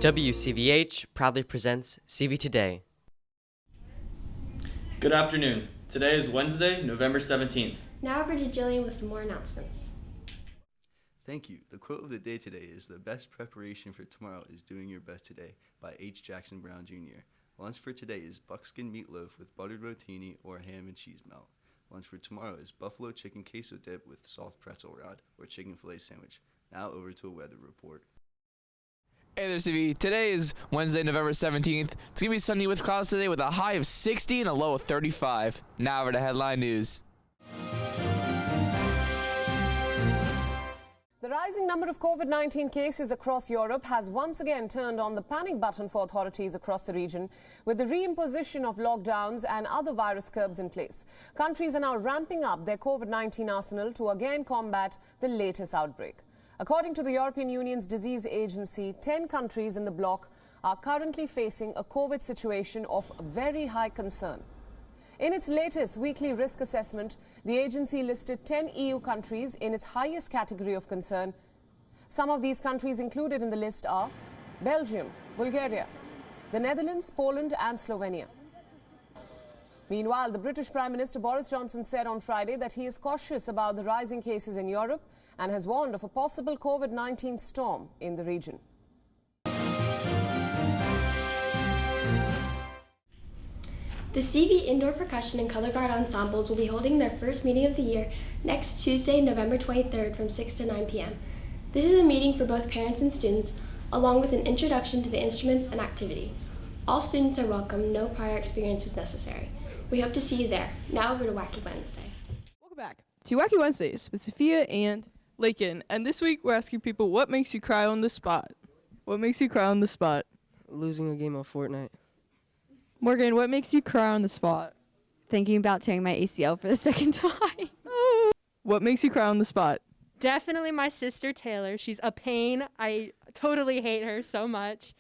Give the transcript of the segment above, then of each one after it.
WCVH proudly presents CV Today. Good afternoon. Today is Wednesday, November 17th. Now over to Jillian with some more announcements. Thank you. The quote of the day today is, "The best preparation for tomorrow is doing your best today," by H. Jackson Brown Jr. Lunch for today is buckskin meatloaf with buttered rotini or ham and cheese melt. Lunch for tomorrow is buffalo chicken queso dip with soft pretzel rod or chicken filet sandwich. Now over to a weather report. Hey there, CV. Today is Wednesday, November 17th. It's going to be sunny with clouds today with a high of 60 and a low of 35. Now over to headline news. The rising number of COVID-19 cases across Europe has once again turned on the panic button for authorities across the region, with the reimposition of lockdowns and other virus curbs in place. Countries are now ramping up their COVID-19 arsenal to again combat the latest outbreak. According to the European Union's disease agency, 10 countries in the bloc are currently facing a COVID situation of very high concern. In its latest weekly risk assessment, the agency listed 10 EU countries in its highest category of concern. Some of these countries included in the list are Belgium, Bulgaria, the Netherlands, Poland and Slovenia. Meanwhile, the British Prime Minister Boris Johnson said on Friday that he is cautious about the rising cases in Europe and has warned of a possible COVID-19 storm in the region. The CV Indoor Percussion and Color Guard ensembles will be holding their first meeting of the year next Tuesday, November 23rd from 6 to 9 p.m. This is a meeting for both parents and students, along with an introduction to the instruments and activity. All students are welcome, no prior experience is necessary. We hope to see you there. Now over to Wacky Wednesday. Welcome back to Wacky Wednesdays with Sophia and Lakin. And this week we're asking people, what makes you cry on the spot? What makes you cry on the spot? Losing a game of Fortnite. Morgan, what makes you cry on the spot? Thinking about tearing my ACL for the second time. What makes you cry on the spot? Definitely my sister Taylor. She's a pain. I totally hate her so much.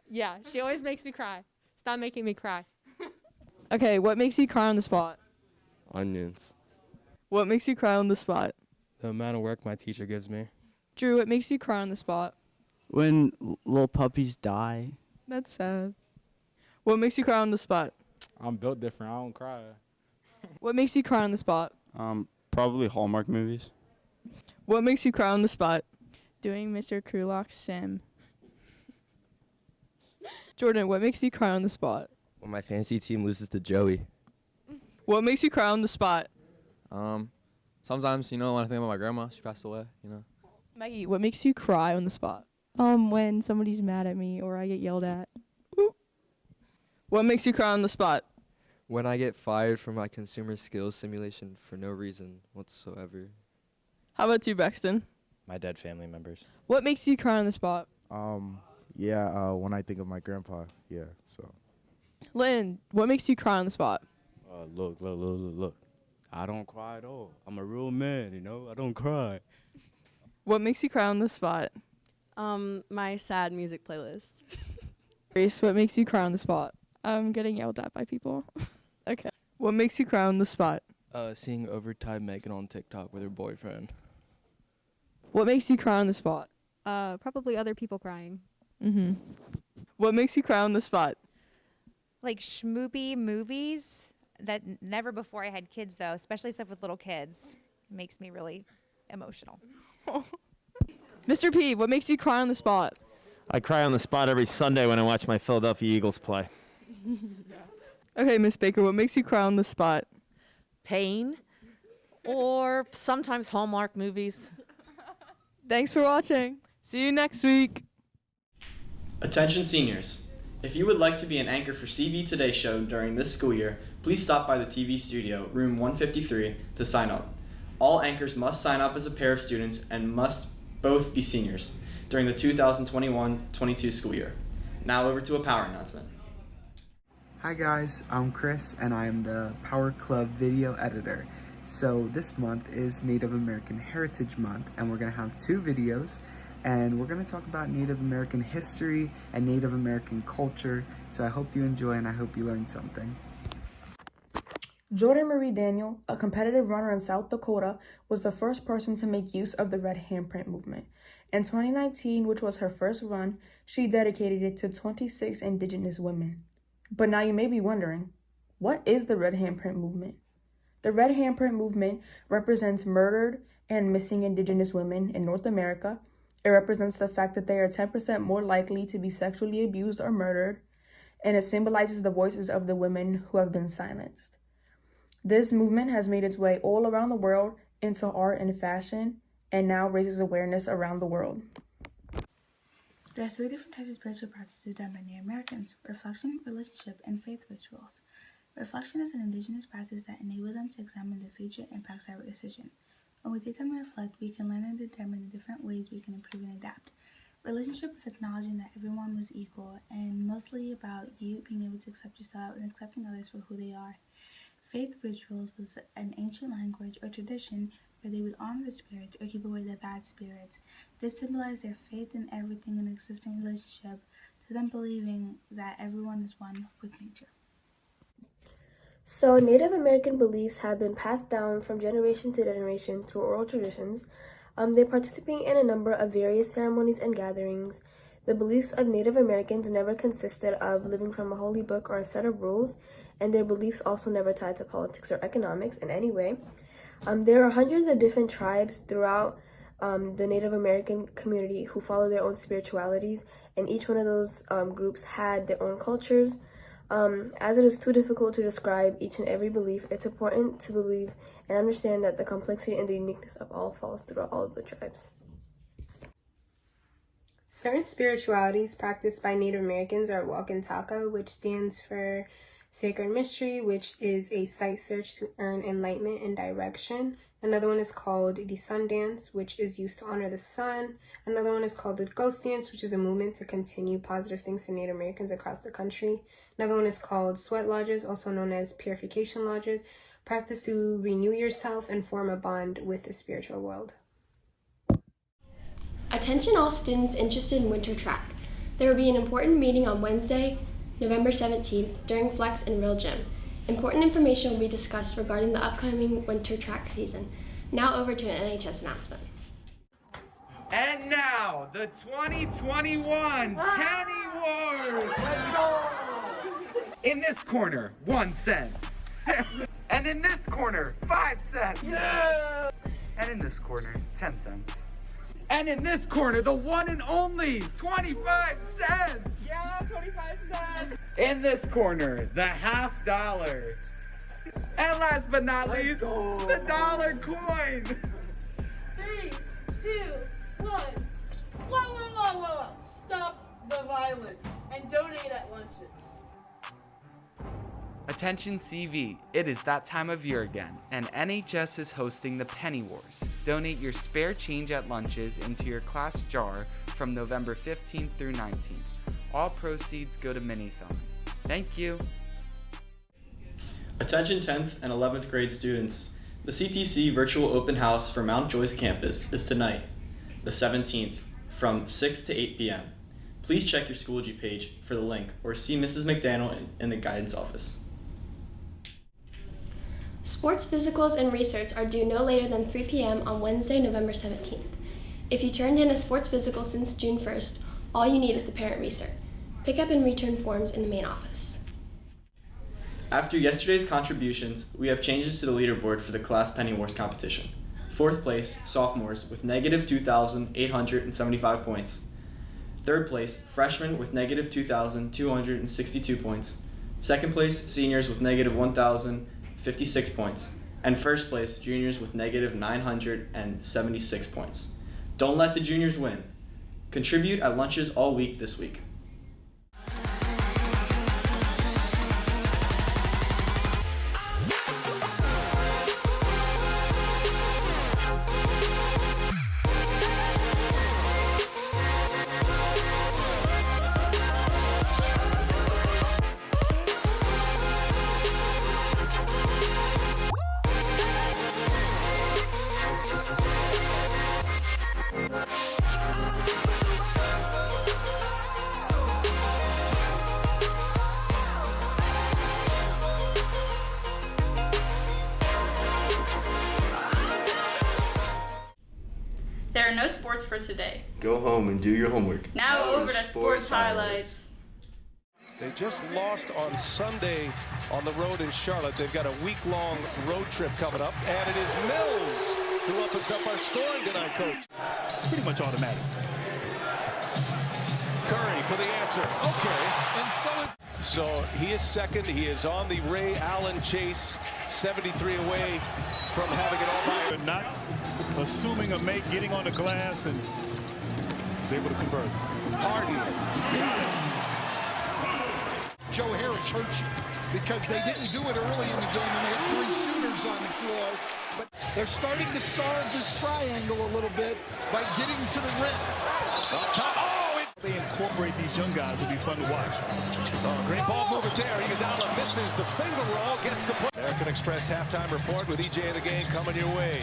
Yeah, she always makes me cry. Stop making me cry. Okay, what makes you cry on the spot? Onions. What makes you cry on the spot? The amount of work my teacher gives me. Drew, what makes you cry on the spot? When little puppies die. That's sad. What makes you cry on the spot? I'm built different. I don't cry. What makes you cry on the spot? Probably Hallmark movies. What makes you cry on the spot? Doing Mr. Krulok's sim. Jordan, what makes you cry on the spot? When my fantasy team loses to Joey. What makes you cry on the spot? Sometimes, when I think about my grandma, she passed away, Maggie, what makes you cry on the spot? When somebody's mad at me or I get yelled at. What makes you cry on the spot? When I get fired from my consumer skills simulation for no reason whatsoever. How about you, Baxton? My dead family members. What makes you cry on the spot? When I think of my grandpa, so. Lynn, what makes you cry on the spot? Look. I don't cry at all. I'm a real man, I don't cry. What makes you cry on the spot? My sad music playlist. Grace, what makes you cry on the spot? Getting yelled at by people. Okay. What makes you cry on the spot? Seeing overtime Megan on TikTok with her boyfriend. What makes you cry on the spot? Probably other people crying. What makes you cry on the spot? Like schmoopy movies that never before I had kids, though, especially stuff with little kids. Makes me really emotional. Mr. P, what makes you cry on the spot? I cry on the spot every Sunday when I watch my Philadelphia Eagles play. Okay, Miss Baker, what makes you cry on the spot? Pain, or sometimes Hallmark movies. Thanks for watching. See you next week. Attention seniors. If you would like to be an anchor for CV Today show during this school year, please stop by the TV studio, room 153, to sign up. All anchors must sign up as a pair of students and must both be seniors during the 2021-22 school year. Now over to a power announcement. Hi guys, I'm Chris and I am the Power Club video editor. So this month is Native American Heritage Month and we're going to have 2 videos and we're going to talk about Native American history and Native American culture. So I hope you enjoy and I hope you learned something. Jordan Marie Daniel, a competitive runner in South Dakota, was the first person to make use of the red handprint movement. In 2019, which was her first run, she dedicated it to 26 Indigenous women. But now you may be wondering, what is the Red Handprint Movement? The Red Handprint Movement represents murdered and missing Indigenous women in North America. It represents the fact that they are 10% more likely to be sexually abused or murdered, and it symbolizes the voices of the women who have been silenced. This movement has made its way all around the world into art and fashion, and now raises awareness around the world. There are 3 different types of spiritual practices done by Native Americans: reflection, relationship, and faith rituals. Reflection is an indigenous practice that enables them to examine the future impacts of every decision. When we take time to reflect, we can learn and determine the different ways we can improve and adapt. Relationship is acknowledging that everyone was equal, and mostly about you being able to accept yourself and accepting others for who they are. Faith rituals was an ancient language or tradition where they would honor the spirits or keep away the bad spirits. This symbolized their faith in everything in an existing relationship, to them believing that everyone is one with nature. So Native American beliefs have been passed down from generation to generation through oral traditions. They participate in a number of various ceremonies and gatherings. The beliefs of Native Americans never consisted of living from a holy book or a set of rules, and their beliefs also never tied to politics or economics in any way. There are hundreds of different tribes throughout the Native American community who follow their own spiritualities, and each one of those groups had their own cultures. As it is too difficult to describe each and every belief, it's important to believe and understand that the complexity and the uniqueness of all falls throughout all of the tribes. Certain spiritualities practiced by Native Americans are Wakantaka, which stands for Sacred Mystery, which is a sight search to earn enlightenment and direction. Another one is called the Sun Dance, which is used to honor the sun. Another one is called the Ghost Dance, which is a movement to continue positive things to Native Americans across the country. Another one is called Sweat Lodges, also known as Purification Lodges, practice to renew yourself and form a bond with the spiritual world. Attention all students interested in winter track. There will be an important meeting on Wednesday, November 17th during Flex and Real Gym. Important information will be discussed regarding the upcoming winter track season. Now over to an NHS announcement. And now, the 2021 Penny Wars! Let's go! In this corner, 1 cent. And in this corner, 5 cents. Yeah! And in this corner, 10 cents. And in this corner, the one and only 25 cents! Yeah, 25 cents! In this corner, the $50. And last but not least, the dollar coin! 3, 2, 1. Whoa. Stop the violence and donate at lunches. Attention CV, it is that time of year again, and NHS is hosting the Penny Wars. Donate your spare change at lunches into your class jar from November 15th through 19th. All proceeds go to Minithon. Thank you. Attention 10th and 11th grade students. The CTC virtual open house for Mount Joyce campus is tonight, the 17th, from 6 to 8 p.m. Please check your Schoology page for the link or see Mrs. McDaniel in the guidance office. Sports physicals and research are due no later than 3 p.m. on Wednesday, November 17th. If you turned in a sports physical since June 1st, all you need is the parent recert. Pick up and return forms in the main office. After yesterday's contributions, we have changes to the leaderboard for the class Penny Wars competition. 4th place, sophomores with negative 2,875 points. 3rd place, freshmen with negative 2,262 points. 2nd place, seniors with negative 1,056 points. And 1st place, juniors with negative 976 points. Don't let the juniors win. Contribute at lunches all week this week. for today. Go home and do your homework. Now over to sports highlights. They just lost on Sunday on the road in Charlotte. They've got a week-long road trip coming up. And it is Mills who opens up our scoring tonight, Coach. Pretty much automatic. Curry for the answer. Okay. And so he is second. He is on the Ray Allen chase, 73 away from having it all by. Not assuming a make, getting on the glass, and is able to convert. Harden. Joe Harris hurt you because they didn't do it early in the game and they had 3 shooters on the floor. But they're starting to solve this triangle a little bit by getting to the rim. Up top. They incorporate these young guys. It'll be fun to watch. Great ball movement there. Iguodala misses the finger roll, gets the point. American Express halftime report with EJ in the game coming your way.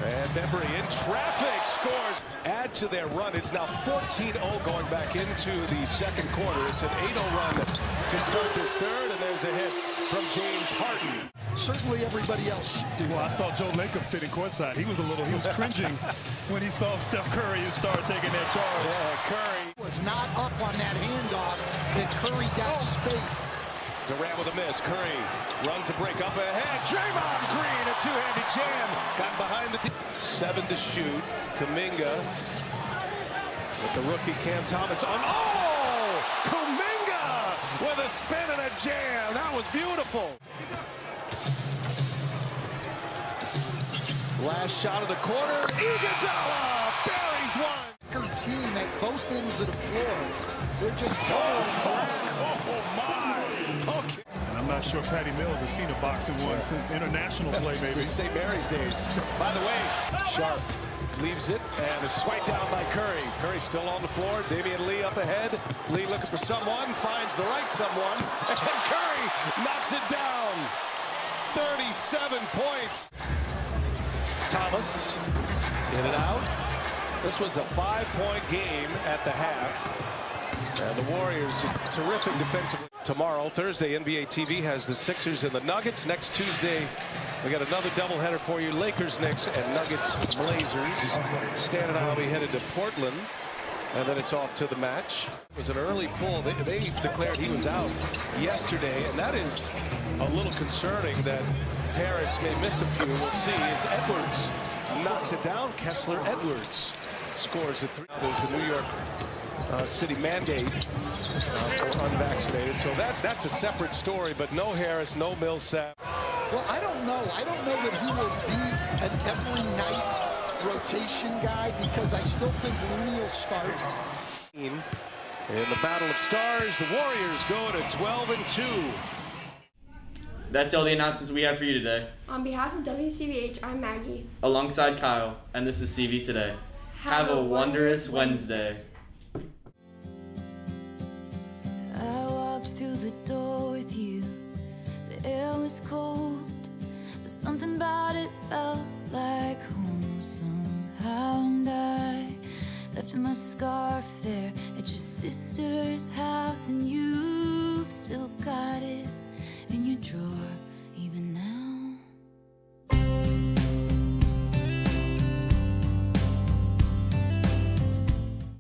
And Bembry in traffic scores. Add to their run. It's now 14-0 going back into the second quarter. It's an 8-0 run to start this third, and there's a hit from James Harden. Certainly everybody else did. Well, I saw Joe Lacob sitting courtside. He was cringing when he saw Steph Curry start taking that charge. Yeah, Curry was not up on that handoff, and Curry got space. Durant with a miss. Curry runs a break up ahead. Draymond Green, a two-handed jam. Got behind the 7 to shoot. Kuminga with the rookie Cam Thomas on. Oh! Kuminga with a spin and a jam. That was beautiful. Last shot of the quarter. Iguodala buries one. Team at both ends of the floor. They're just oh my. Okay. And I'm not sure Patty Mills has seen a boxing one since international play, maybe. St. Mary's days. By the way, Sharp leaves it, and it's swiped down by Curry. Curry still on the floor. Damian Lee up ahead. Lee looking for someone, finds the right someone, and Curry knocks it down. 37 points. Thomas in and out. This was a 5-point game at the half. And the Warriors just terrific defensively. Tomorrow, Thursday, NBA TV has the Sixers and the Nuggets. Next Tuesday, we got another doubleheader for you. Lakers, Knicks, and Nuggets, Blazers. Stan and I will be headed to Portland. And then it's off to the match. It was an early pull. They declared he was out yesterday. And that is a little concerning that Harris may miss a few. We'll see as Edwards knocks it down. Kessler Edwards scores a 3. There's the New York City mandate for unvaccinated. So that's a separate story. But no Harris, no Millsap. Well, I don't know. I don't know that he will be an every night rotation guy because I still think Looney will start. In the Battle of Stars, the Warriors go to 12-2. That's all the announcements we have for you today. On behalf of WCVH, I'm Maggie. Alongside Kyle, and this is CV Today. Have a wondrous Wednesday. I walked through the door with you. The air was cold, but something about it felt like home somehow. And I left my scarf there at your sister's house, and you've still got it in your drawer even now.